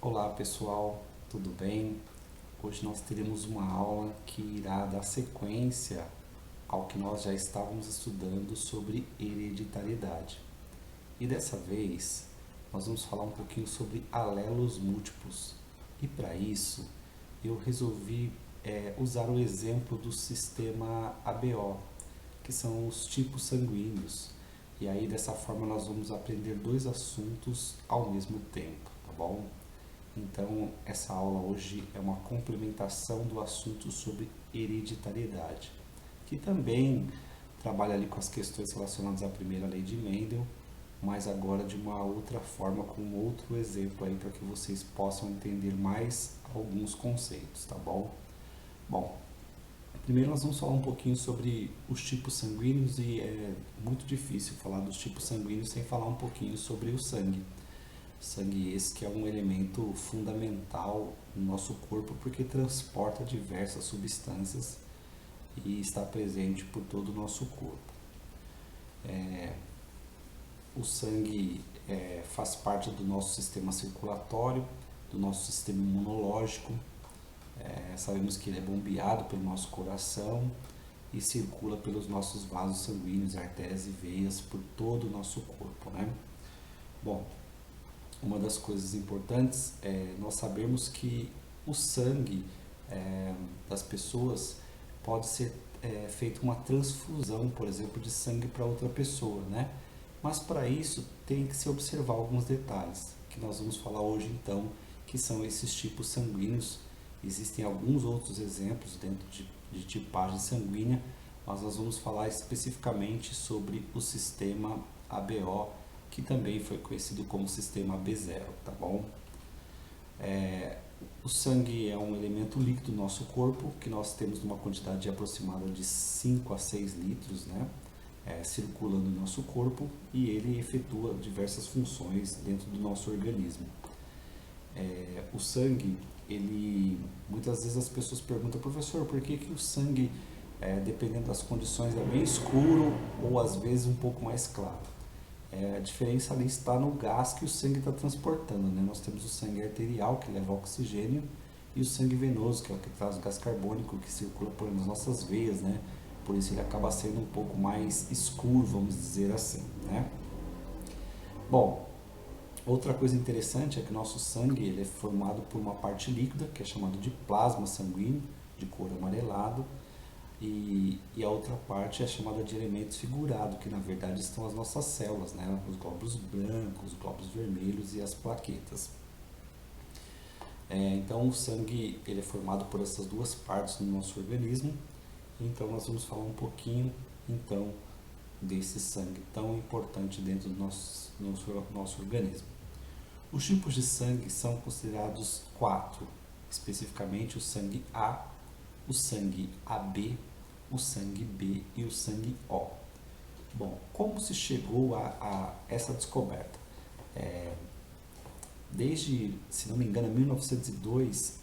Olá pessoal, tudo bem? Hoje nós teremos uma aula que irá dar sequência ao que nós já estávamos estudando sobre hereditariedade. E dessa vez nós vamos falar um pouquinho sobre alelos múltiplos. E para isso eu resolvi usar o exemplo do sistema ABO, que são os tipos sanguíneos. E aí dessa forma nós vamos aprender dois assuntos ao mesmo tempo, tá bom? Então, essa aula hoje é uma complementação do assunto sobre hereditariedade, que também trabalha ali com as questões relacionadas à primeira lei de Mendel, mas agora de uma outra forma, com outro exemplo aí para que vocês possam entender mais alguns conceitos, tá bom? Bom, primeiro nós vamos falar um pouquinho sobre os tipos sanguíneos e é muito difícil falar dos tipos sanguíneos sem falar um pouquinho sobre o sangue. Sangue esse que é um elemento fundamental no nosso corpo porque transporta diversas substâncias e está presente por todo o nosso corpo. O sangue faz parte do nosso sistema circulatório, do nosso sistema imunológico. Sabemos que ele é bombeado pelo nosso coração e circula pelos nossos vasos sanguíneos, artérias e veias por todo o nosso corpo, né? Bom, uma das coisas importantes é nós sabermos que o sangue das pessoas pode ser feita uma transfusão, por exemplo, de sangue para outra pessoa, né? Mas para isso tem que se observar alguns detalhes, que nós vamos falar hoje então, que são esses tipos sanguíneos. Existem alguns outros exemplos dentro de tipagem sanguínea, mas nós vamos falar especificamente sobre o sistema ABO, que também foi conhecido como sistema B0, tá bom? O sangue é um elemento líquido do nosso corpo, que nós temos uma quantidade aproximada de 5 a 6 litros, né? Circulando no nosso corpo, e ele efetua diversas funções dentro do nosso organismo. O sangue, muitas vezes as pessoas perguntam, professor, por que o sangue, dependendo das condições, é bem escuro ou às vezes um pouco mais claro? A diferença ali está no gás que o sangue está transportando, né? Nós temos o sangue arterial, que leva oxigênio, e o sangue venoso, que é o que traz o gás carbônico, que circula por nas nossas veias, né? Por isso ele acaba sendo um pouco mais escuro, vamos dizer assim, né? Bom, outra coisa interessante é que o nosso sangue ele é formado por uma parte líquida, que é chamado de plasma sanguíneo, de cor amarelado, e a outra parte é chamada de elementos figurados, que na verdade estão as nossas células, né? Os glóbulos brancos, os glóbulos vermelhos e as plaquetas. Então o sangue ele é formado por essas duas partes no nosso organismo. Então nós vamos falar um pouquinho então desse sangue tão importante dentro do nosso organismo. Os tipos de sangue são considerados 4, especificamente o sangue A, o sangue AB, o sangue B e o sangue O. Bom, como se chegou a essa descoberta? Desde, se não me engano, 1902,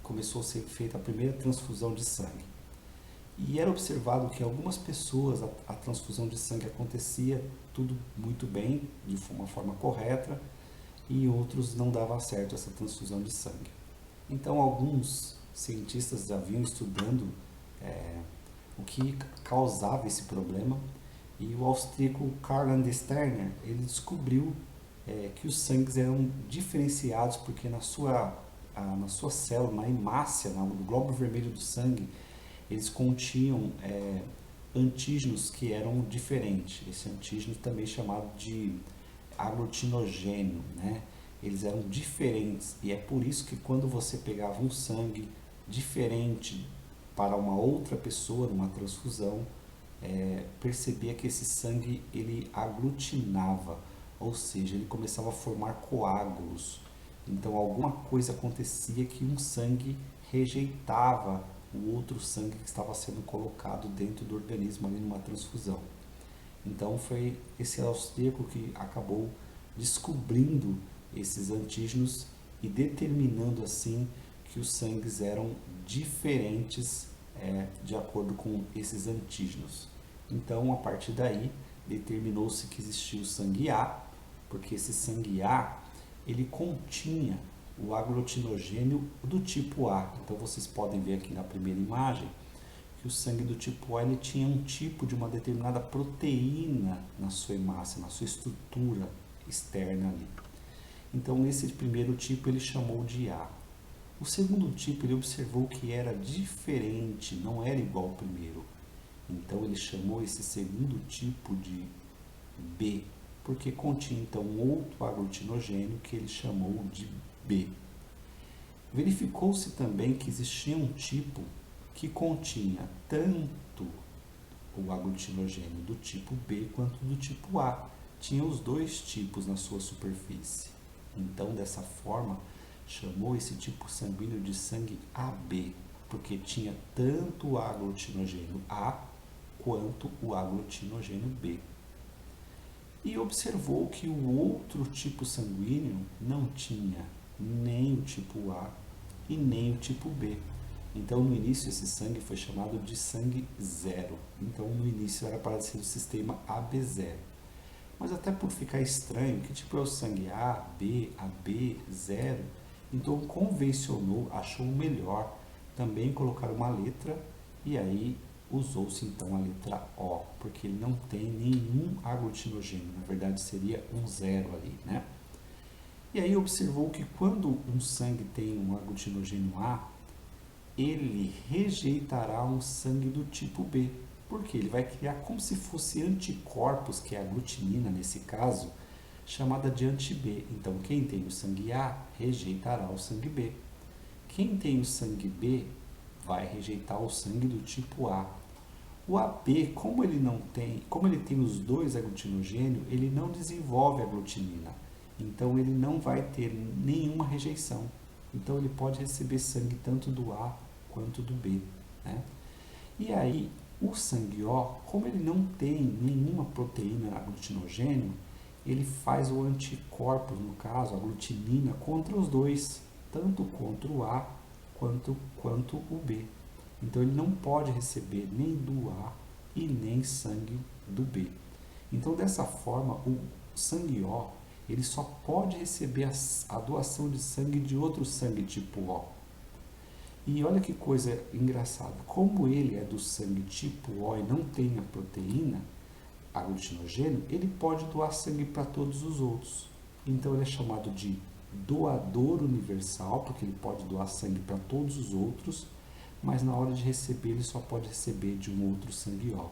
começou a ser feita a primeira transfusão de sangue. E era observado que algumas pessoas a transfusão de sangue acontecia tudo muito bem, de uma forma correta, e outros não dava certo essa transfusão de sangue. Então alguns cientistas já vinham estudando o que causava esse problema, e o austríaco Karl Landsteiner ele descobriu que os sangues eram diferenciados porque na sua célula, na hemácia, no glóbulo vermelho do sangue, eles continham antígenos que eram diferentes. Esse antígeno também é chamado de aglutinogênio, né? Eles eram diferentes, e é por isso que quando você pegava um sangue diferente para uma outra pessoa numa transfusão, percebia que esse sangue ele aglutinava, ou seja, ele começava a formar coágulos. Então alguma coisa acontecia que um sangue rejeitava o outro sangue que estava sendo colocado dentro do organismo ali numa transfusão. Então foi esse austríaco que acabou descobrindo esses antígenos e determinando assim que os sangues eram diferentes de acordo com esses antígenos. Então, a partir daí, determinou-se que existia o sangue A, porque esse sangue A ele continha o aglutinogênio do tipo A. Então vocês podem ver aqui na primeira imagem que o sangue do tipo A ele tinha um tipo de uma determinada proteína na sua hemácia, na sua estrutura externa ali. Então esse primeiro tipo ele chamou de A. O segundo tipo ele observou que era diferente, não era igual ao primeiro. Então ele chamou esse segundo tipo de B, porque continha então um outro aglutinogênio que ele chamou de B. Verificou-se também que existia um tipo que continha tanto o aglutinogênio do tipo B quanto do tipo A. Tinha os dois tipos na sua superfície. Então, dessa forma, chamou esse tipo sanguíneo de sangue AB, porque tinha tanto o aglutinogênio A quanto o aglutinogênio B. E observou que o outro tipo sanguíneo não tinha nem o tipo A e nem o tipo B. Então, no início, esse sangue foi chamado de sangue zero. Então, no início, era para ser o sistema AB0. Mas até por ficar estranho, que tipo é o sangue A, B, AB, 0? Então, convencionou, achou melhor também colocar uma letra e aí usou-se então a letra O, porque ele não tem nenhum aglutinogênio, na verdade seria um zero ali, né? E aí observou que quando um sangue tem um aglutinogênio A, ele rejeitará um sangue do tipo B, porque ele vai criar como se fosse anticorpos, que é a glutinina nesse caso, chamada de anti-B. Então, quem tem o sangue A rejeitará o sangue B. Quem tem o sangue B vai rejeitar o sangue do tipo A. O AB, como ele tem os dois aglutinogênios, ele não desenvolve a glutinina. Então, ele não vai ter nenhuma rejeição. Então, ele pode receber sangue tanto do A quanto do B, né? E aí, o sangue O, como ele não tem nenhuma proteína aglutinogênio, ele faz o anticorpo, no caso, a glutinina, contra os dois, tanto contra o A quanto o B. Então, ele não pode receber nem do A e nem sangue do B. Então, dessa forma, o sangue O, ele só pode receber a doação de sangue de outro sangue tipo O. E olha que coisa engraçada, como ele é do sangue tipo O e não tem a proteína aglutinogênio, ele pode doar sangue para todos os outros. Então ele é chamado de doador universal, porque ele pode doar sangue para todos os outros, mas na hora de receber ele só pode receber de um outro sangue O.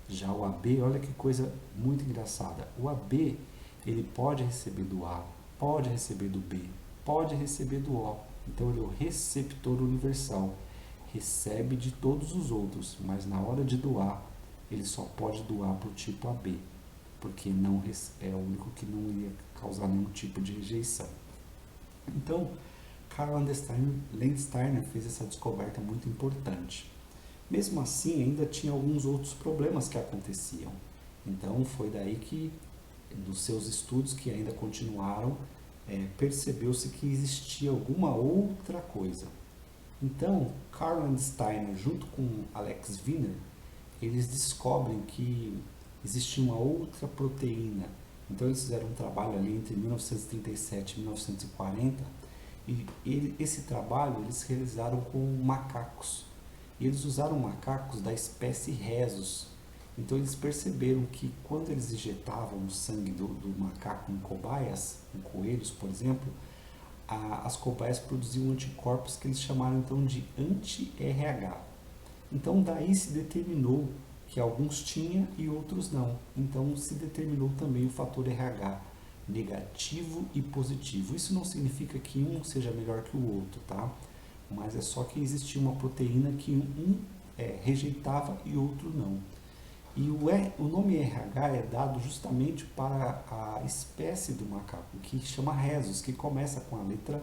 Já o AB, olha que coisa muito engraçada, o AB ele pode receber do A, pode receber do B, pode receber do O. Então, ele é o receptor universal, recebe de todos os outros, mas na hora de doar, ele só pode doar para o tipo AB, porque não é o único que não ia causar nenhum tipo de rejeição. Então, Karl Landsteiner fez essa descoberta muito importante. Mesmo assim, ainda tinha alguns outros problemas que aconteciam. Então, foi daí que, dos seus estudos que ainda continuaram, percebeu-se que existia alguma outra coisa. Então, Karl Landsteiner, junto com Alex Wiener, eles descobrem que existia uma outra proteína. Então, eles fizeram um trabalho ali entre 1937 e 1940, e esse trabalho eles realizaram com macacos. E eles usaram macacos da espécie Rhesus. Então eles perceberam que quando eles injetavam o sangue do macaco em cobaias, em coelhos, por exemplo, as cobaias produziam anticorpos que eles chamaram então de anti-RH. Então daí se determinou que alguns tinham e outros não. Então se determinou também o fator RH, negativo e positivo. Isso não significa que um seja melhor que o outro, tá? Mas é só que existia uma proteína que um rejeitava e outro não. E o nome RH é dado justamente para a espécie do macaco, que chama Rhesus, que começa com a letra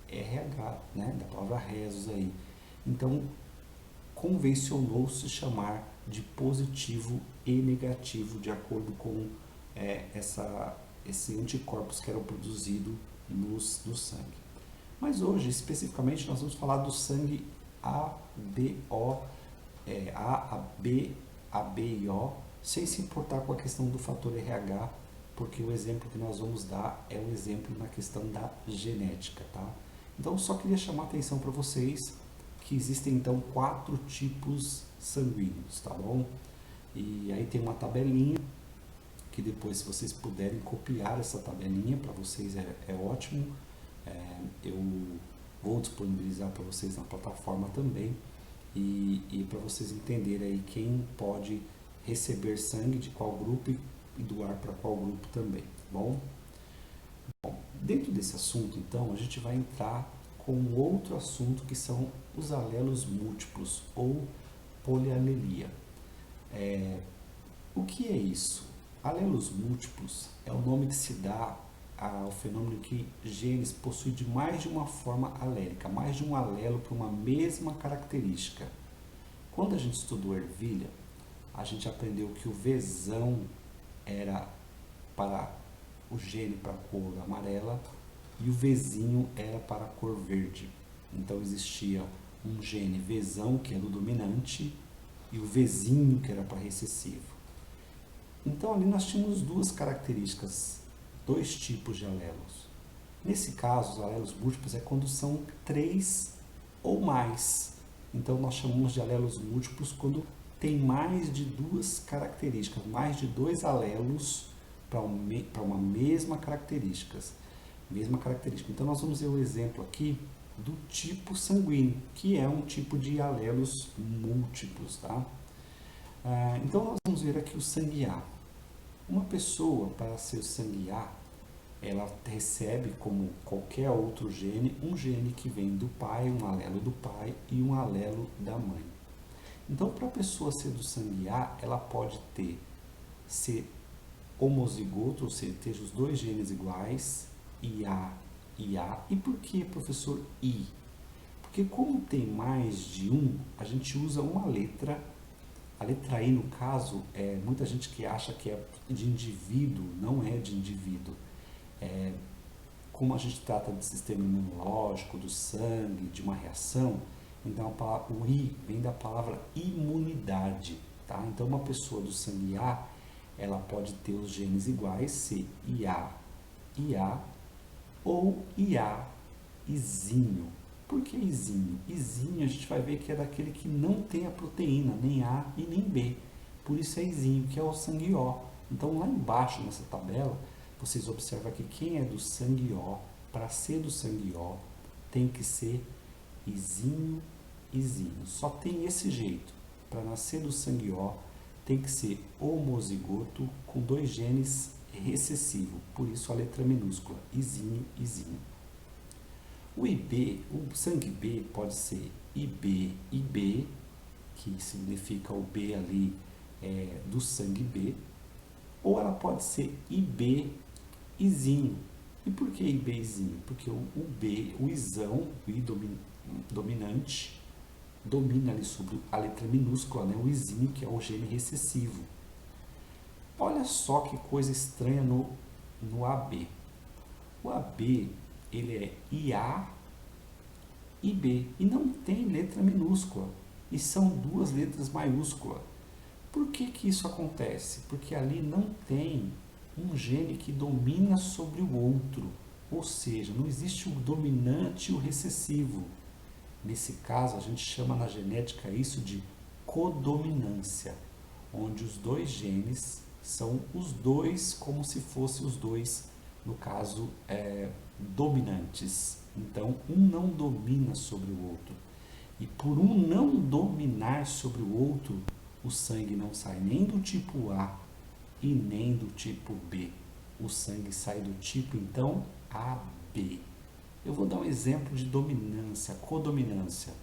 RH, né, da palavra Rhesus aí. Então, convencionou-se chamar de positivo e negativo, de acordo com esse anticorpos que eram produzidos no sangue. Mas hoje, especificamente, nós vamos falar do sangue ABO, AB e O, sem se importar com a questão do fator RH, porque o exemplo que nós vamos dar é um exemplo na questão da genética, tá? Então, só queria chamar a atenção para vocês que existem, então, 4 tipos sanguíneos, tá bom? E aí tem uma tabelinha, que depois, se vocês puderem copiar essa tabelinha, para vocês é ótimo. Eu vou disponibilizar para vocês na plataforma também, e para vocês entenderem aí quem pode receber sangue de qual grupo e doar para qual grupo também, tá bom? Bom, dentro desse assunto, então, a gente vai entrar com outro assunto que são os alelos múltiplos ou polialelia. O que é isso? Alelos múltiplos é o nome que se dá ao fenômeno que genes possuem de mais de uma forma alélica, mais de um alelo para uma mesma característica. Quando a gente estudou ervilha, a gente aprendeu que o Vzão era para o gene para a cor amarela e o Vzinho era para a cor verde. Então existia um gene Vzão, que é do dominante, e o Vzinho, que era para recessivo. Então ali nós tínhamos duas características, dois tipos de alelos. Nesse caso, os alelos múltiplos é quando são 3 ou mais. Então nós chamamos de alelos múltiplos quando tem mais de duas características, mais de 2 alelos para uma mesma característica. Então nós vamos ver o exemplo aqui do tipo sanguíneo, que é um tipo de alelos múltiplos, tá? Então nós vamos ver aqui o sangue A. Uma pessoa, para ser sangue A, ela recebe, como qualquer outro gene, um gene que vem do pai, um alelo do pai e um alelo da mãe. Então, para a pessoa ser do sangue A, ela pode ser homozigoto, ou seja, ter os dois genes iguais, IA e A. E por que, professor, I? Porque como tem mais de um, a gente usa uma letra. A letra I, no caso, muita gente que acha que é de indivíduo, não é de indivíduo. Como a gente trata de sistema imunológico, do sangue, de uma reação, então o I vem da palavra imunidade, tá? Então uma pessoa do sangue A, ela pode ter os genes iguais, ser IA, IA ou IA, Izinho. Por que Izinho? Izinho a gente vai ver que é daquele que não tem a proteína, nem A e nem B. Por isso é Izinho, que é o sangue O. Então lá embaixo nessa tabela, vocês observam que quem é do sangue O, para ser do sangue O, tem que ser Izinho, Izinho. Só tem esse jeito. Para nascer do sangue O, tem que ser homozigoto com 2 genes recessivo. Por isso a letra minúscula, Izinho, Izinho. O IB, o sangue B pode ser IB, IB, que significa o B ali do sangue B, ou ela pode ser IB, Izinho. E por que IB, Izinho? Porque o B, o Izão, o I dominante, domina ali sobre a letra minúscula, né? O Izinho, que é o gene recessivo. Olha só que coisa estranha no AB. O AB, ele é IA e B, e não tem letra minúscula, e são 2 letras maiúsculas. Por que isso acontece? Porque ali não tem um gene que domina sobre o outro, ou seja, não existe o dominante e o recessivo. Nesse caso, a gente chama na genética isso de codominância, onde os 2 genes são os 2 como se fossem os 2, no caso, dominantes. Então, um não domina sobre o outro. E por um não dominar sobre o outro, o sangue não sai nem do tipo A e nem do tipo B. O sangue sai do tipo, então, AB. Eu vou dar um exemplo de dominância, codominância.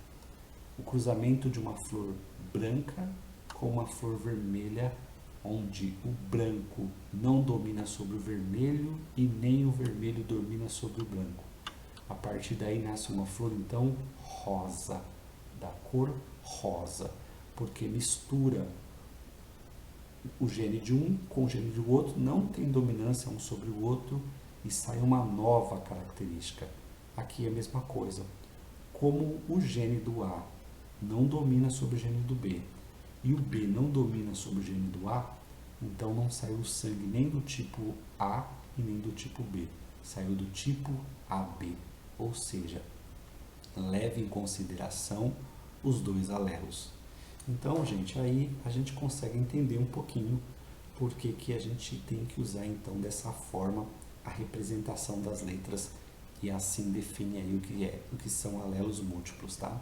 O cruzamento de uma flor branca com uma flor vermelha, onde o branco não domina sobre o vermelho e nem o vermelho domina sobre o branco. A partir daí nasce uma flor, então, rosa, da cor rosa, porque mistura o gene de um com o gene do outro, não tem dominância um sobre o outro e sai uma nova característica. Aqui é a mesma coisa. Como o gene do A não domina sobre o gene do B e o B não domina sobre o gene do A, Então não saiu sangue nem do tipo A e nem do tipo B, saiu do tipo AB, ou seja, leve em consideração os dois alelos. Então, gente, aí a gente consegue entender um pouquinho por que a gente tem que usar então dessa forma a representação das letras e assim define aí o que são alelos múltiplos, tá?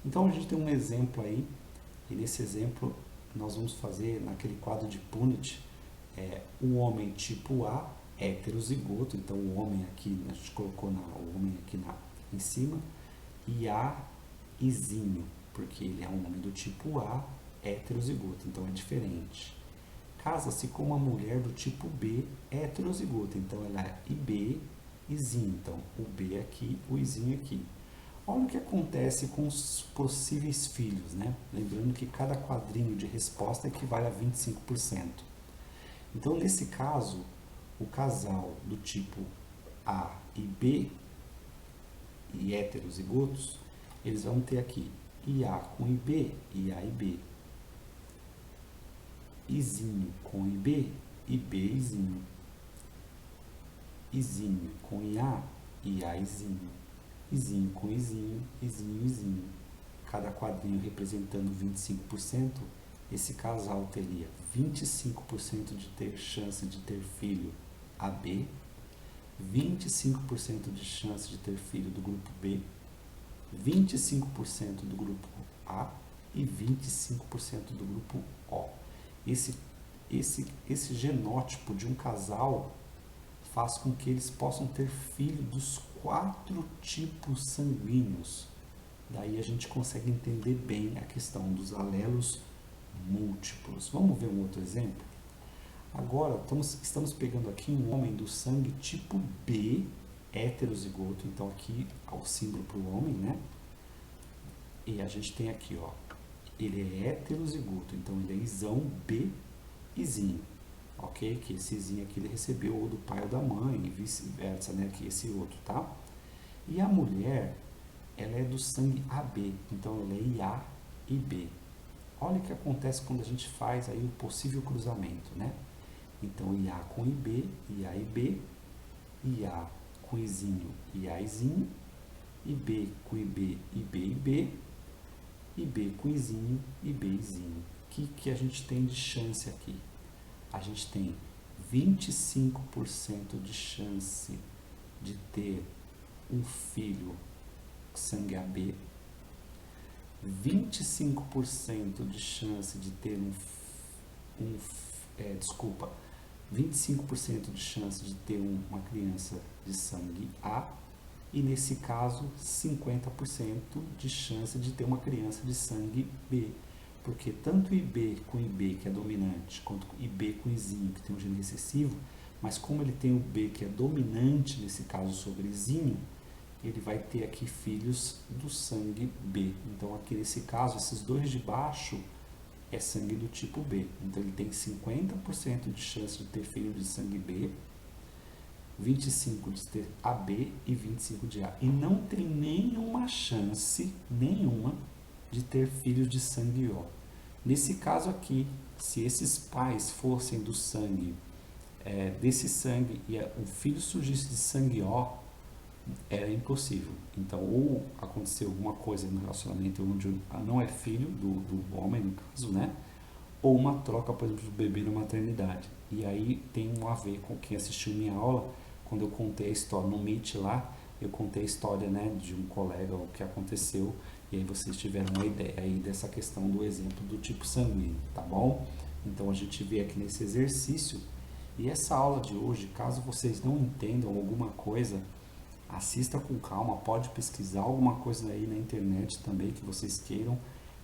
Então a gente tem um exemplo aí, e nesse exemplo nós vamos fazer naquele quadro de Punnett, o homem tipo A, heterozigoto, então o homem aqui, a gente colocou o homem aqui em cima, e A izinho, porque ele é um homem do tipo A, heterozigoto, então é diferente. Casa-se com uma mulher do tipo B, heterozigota, então ela é IB, izinho, então o B aqui, o izinho aqui. Olha o que acontece com os possíveis filhos, né? Lembrando que cada quadrinho de resposta equivale a 25%. Então, nesse caso, o casal do tipo A e B, e heterozigotos, eles vão ter aqui IA com IB, IA e B. Izinho com IB, IB izinho. Izinho com IA, IA izinho. Izinho com izinho, izinho, izinho. Cada quadrinho representando 25%, esse casal teria 25% de ter chance de ter filho AB, 25% de chance de ter filho do grupo B, 25% do grupo A e 25% do grupo O. Esse genótipo de um casal faz com que eles possam ter filho dos 4 tipos sanguíneos. Daí a gente consegue entender bem a questão dos alelos múltiplos. Vamos ver um outro exemplo? Agora, estamos pegando aqui um homem do sangue tipo B, heterozigoto. Então, aqui é o símbolo para o homem, né? E a gente tem aqui, ó, ele é heterozigoto. Então, ele é isão B, izinho. Ok? Que esse izinho aqui ele recebeu ou do pai ou da mãe, e vice-versa, né? Que esse outro, tá? E a mulher, ela é do sangue AB. Então, ela é IA e B. Olha o que acontece quando a gente faz aí o possível cruzamento, né? Então, IA com IB, IA e B, IA com Izinho, IA izinho, IB com IB, IB e B, IB com Izinho, IB izinho. O que a gente tem de chance aqui? A gente tem 25% de chance de ter um filho sangue AB, 25% de chance de ter 25% de chance de ter uma criança de sangue A e, nesse caso, 50% de chance de ter uma criança de sangue B. Porque tanto IB com IB, que é dominante, quanto IB com Izinho, que tem um gene recessivo, mas como ele tem o B, que é dominante, nesse caso, sobre Izinho, ele vai ter aqui filhos do sangue B. Então, aqui nesse caso, esses dois de baixo é sangue do tipo B. Então, ele tem 50% de chance de ter filho de sangue B, 25% de ter AB e 25% de A. E não tem nenhuma chance, de ter filhos de sangue O. Nesse caso aqui, se esses pais fossem do sangue, desse sangue, e o filho surgisse de sangue O, era impossível. Então, ou aconteceu alguma coisa no relacionamento onde não é filho do homem, no caso, né? Ou uma troca, por exemplo, do bebê na maternidade. E aí tem um a ver com quem assistiu minha aula, quando eu contei a história no Meet lá, eu contei a história, né, de um colega, o que aconteceu, e aí vocês tiveram uma ideia aí dessa questão do exemplo do tipo sanguíneo, tá bom? Então a gente vê aqui nesse exercício, e essa aula de hoje, caso vocês não entendam alguma coisa, assista com calma, pode pesquisar alguma coisa aí na internet também que vocês queiram,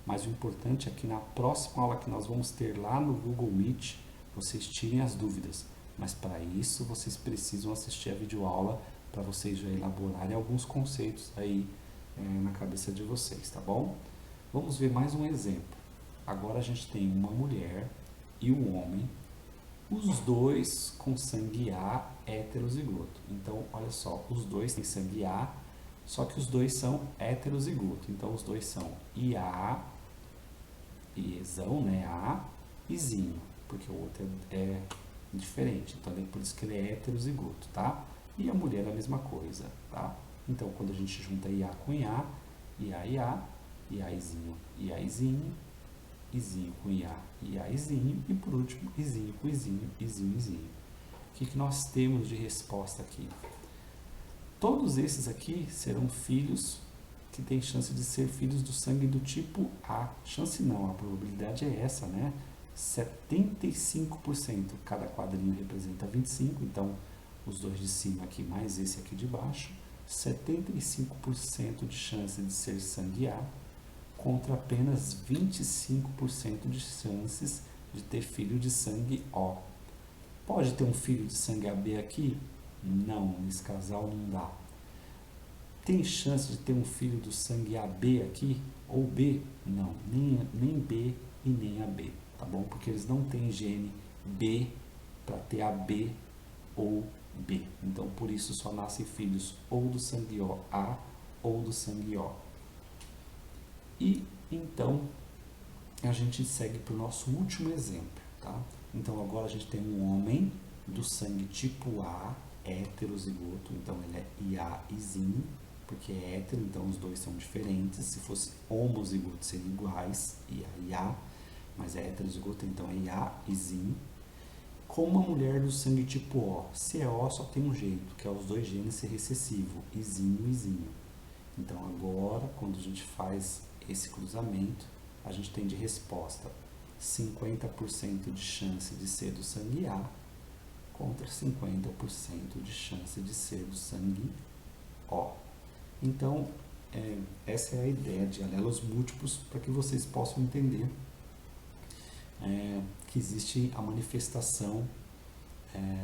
mas o importante é que na próxima aula que nós vamos ter lá no Google Meet, vocês tirem as dúvidas, mas para isso vocês precisam assistir a videoaula para vocês já elaborarem alguns conceitos aí na cabeça de vocês, tá bom? Vamos ver mais um exemplo. Agora a gente tem uma mulher e um homem, os dois com sangue A heterozigoto. Então, olha só, os dois têm sangue A, só que os dois são heterozigoto. Então, os dois são IA, Iezão, né? A, Izinho. porque o outro é diferente. Então, é por isso que ele é heterozigoto, tá? E a mulher é a mesma coisa, tá? Então, quando a gente junta IA com IA, IA, IAzinho, IAzinho, Izinho com IA, IAzinho, e por último, Izinho com Izinho, Izinho, Izinho. O que nós temos de resposta aqui? Todos esses aqui serão filhos que têm chance de ser filhos do sangue do tipo A. Chance não, a probabilidade é essa, né? 75%, cada quadrinho representa 25, então os dois de cima aqui mais esse aqui de baixo, 75% de chance de ser sangue A, contra apenas 25% de chances de ter filho de sangue O. Pode ter um filho de sangue AB aqui? Não, nesse casal não dá. Tem chance de ter um filho do sangue AB aqui? Ou B? Não, nem B e nem AB, tá bom? Porque eles não têm gene B para ter AB ou B. Então, por isso, só nascem filhos ou do sangue O A ou do sangue O. E, então, a gente segue para o nosso último exemplo, tá? Então, agora a gente tem um homem do sangue tipo A, heterozigoto, então ele é IAzinho, porque é hétero, então os dois são diferentes. Se fosse homozigoto, seriam iguais, IA, mas é heterozigoto, então é IAzinho. Com uma mulher do sangue tipo O. Se é O, só tem um jeito, que é os dois genes ser recessivo, Izinho, Izinho. Então, agora, quando a gente faz esse cruzamento, a gente tem de resposta 50% de chance de ser do sangue A contra 50% de chance de ser do sangue O. Então, essa é a ideia de alelos múltiplos, para que vocês possam entender que existe a manifestação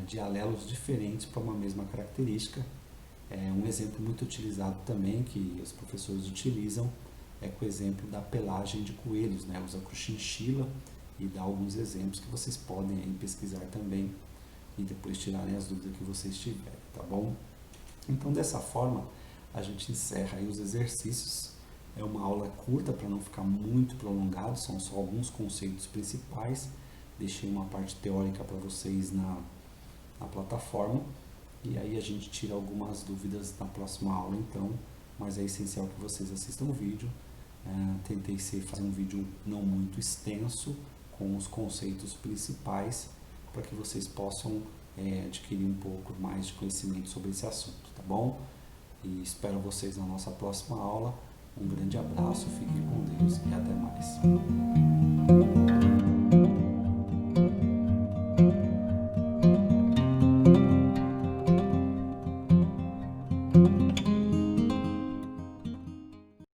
de alelos diferentes para uma mesma característica. Um exemplo muito utilizado também, que os professores utilizam, é com o exemplo da pelagem de coelhos, né? Usa com chinchila e dá alguns exemplos que vocês podem aí pesquisar também e depois tirarem as dúvidas que vocês tiverem, tá bom? Então, dessa forma, a gente encerra aí os exercícios. É uma aula curta para não ficar muito prolongado, são só alguns conceitos principais. Deixei uma parte teórica para vocês na plataforma e aí a gente tira algumas dúvidas na próxima aula, então, mas é essencial que vocês assistam o vídeo. Tentei fazer um vídeo não muito extenso, com os conceitos principais, para que vocês possam adquirir um pouco mais de conhecimento sobre esse assunto, tá bom? E espero vocês na nossa próxima aula. Um grande abraço, fiquem com Deus e até mais.